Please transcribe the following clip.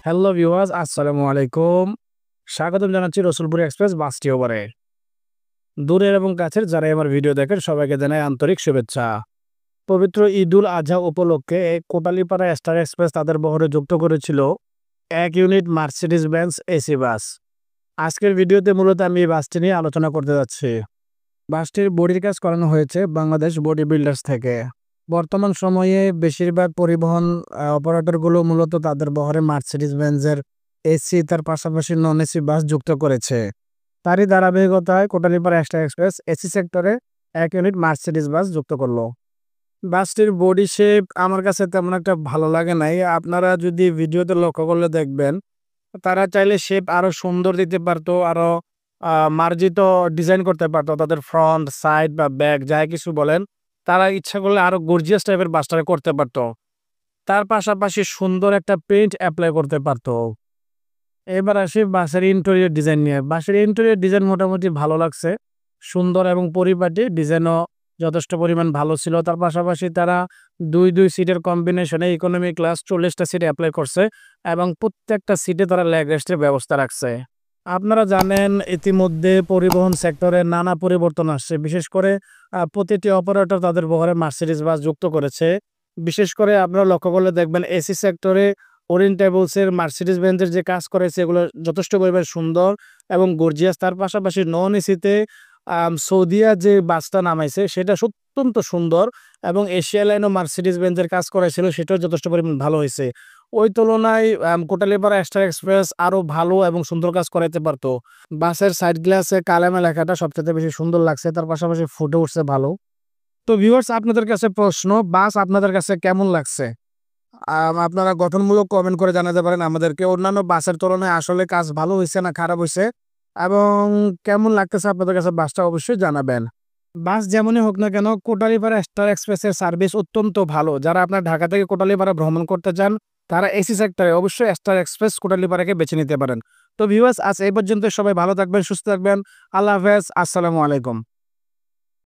Hello viewers, আসসালামু আলাইকুম। স্বাগতম জানাচ্ছি রসুলপুর এক্সপ্রেস বাসটি ওভারে। দূরের এবং কাছের যারা আমার ভিডিও দেখেন সবাইকে জানাই আন্তরিক শুভেচ্ছা। পবিত্র ঈদুল আজহা উপলক্ষে কোটালীপাড়া স্টার এক্সপ্রেস তাদের বহরে যুক্ত করেছিল 1 unit Mercedes Benz AC bus. আজকের ভিডিওতে মূলত আমি এই বাসটি নিয়ে আলোচনা করতে যাচ্ছি। বাসটির বডির কাজ করানো হয়েছে বাংলাদেশ বডি বিল্ডার্স থেকে। বর্তমান সময়ে বেশিরভাগ পরিবহন অপারেটরগুলো মূলত তাদের বহরে মার্সিডিজ বেঞ্জের এসি তার পাশাপাশি নন এসি বাস যুক্ত করেছে। তারই ধারাবাহিকতায় কোটালীপাড়া স্টার এক্সপ্রেস এসি সেক্টরে 1 ইউনিট মার্সিডিজ বাস যুক্ত করলো। বাসটির বডি শেপ আমার কাছে তেমন একটা ভালো লাগে নাই। আপনারা যদি ভিডিওতে লক্ষ্য করলে দেখবেন, তারা চাইলে শেপ আরো সুন্দর দিতে পারতো, আরো মার্জিত ডিজাইন করতে পারতো। তাদের ফ্রন্ট, সাইড বা ব্যাক যাই কিছু বলেন, তারা ইচ্ছা করলে আরো গর্জিয়াস টাইপের বাসটা করতে পারতো। তার পাশাপাশি সুন্দর একটা পেইন্ট এপ্লাই করতে পারতো। এবার আসি বাসের ইন্টেরিয়র ডিজাইন নিয়ে। বাসের ইন্টেরিয়র ডিজাইন মোটামুটি ভালো লাগছে। সুন্দর এবং পরিপাটি, ডিজাইনও যথেষ্ট পরিমাণ ভালো ছিল। তার পাশাপাশি তারা ২ সিটের কম্বিনেশনে ইকোনমি ক্লাস ৪০টা সিট এপ্লাই করছে এবং প্রত্যেকটা সিটে তারা লেগ রেস্টের ব্যবস্থা রাখছে। আপনারা জানেন ইতিমধ্যে পরিবহন সেক্টরে নানা পরিবর্তন আসছে। বিশেষ করে প্রতিটি অপারেটর তাদের বহরে মার্সিডিজ বাস যুক্ত করেছে। বিশেষ করে আপনারা লক্ষ্য করলে দেখবেন এসি সেক্টরে ওরিয়েন্ট ট্রাভেলসের মার্সিডিজ বেঞ্জের যে কাজ করেছে এগুলো যথেষ্ট পরিমাণে সুন্দর এবং গর্জিয়াস। তার পাশাপাশি নন এসিতে সৌদিয়া যে বাসটা নামাইছে সেটা অত্যন্ত সুন্দর এবং এশিয়া লাইনও মার্সিডিজ বেঞ্জের কাজ করেছিল, সেটাও যথেষ্ট পরিমাণ ভালো হয়েছে। ওই তুলনায় কোটালীপাড়া স্টার এক্সপ্রেস আরও ভালো এবং সুন্দর কাজ করাইতে পারতো। বাসের সাইড গ্লাসে কালেমা লেখাটা সবচেয়ে বেশি সুন্দর লাগছে, তার পাশাপাশি ফুটে উঠছে ভালো। তো ভিউয়ার্স, আপনাদের কাছে প্রশ্ন, বাস আপনাদের কাছে কেমন লাগছে? আপনারা গঠনমূলক কমেন্ট করে জানাতে পারেন আমাদেরকে অন্যান্য বাসের তুলনায় আসলে কাজ ভালো হয়েছে না খারাপ হয়েছে, এবং কেমন লাগতেছে আপনাদের কাছে বাসটা অবশ্যই জানাবেন। বাস যেমনই হোক না কেন, কোটালীপাড়া স্টার এক্সপ্রেসের সার্ভিস অত্যন্ত ভালো। যারা আপনার ঢাকা থেকে কোটালীপাড়া ভ্রমণ করতে চান তারা এসি সেক্টরে অবশ্যই স্টার এক্সপ্রেস কোটালীপাড়াকে বেছে নিতে পারেন। তো ভিউয়ার্স, আজ এই পর্যন্ত। সবাই ভালো থাকবেন, সুস্থ থাকবেন। আল্লাহ হাফেজ, আসসালামু আলাইকুম।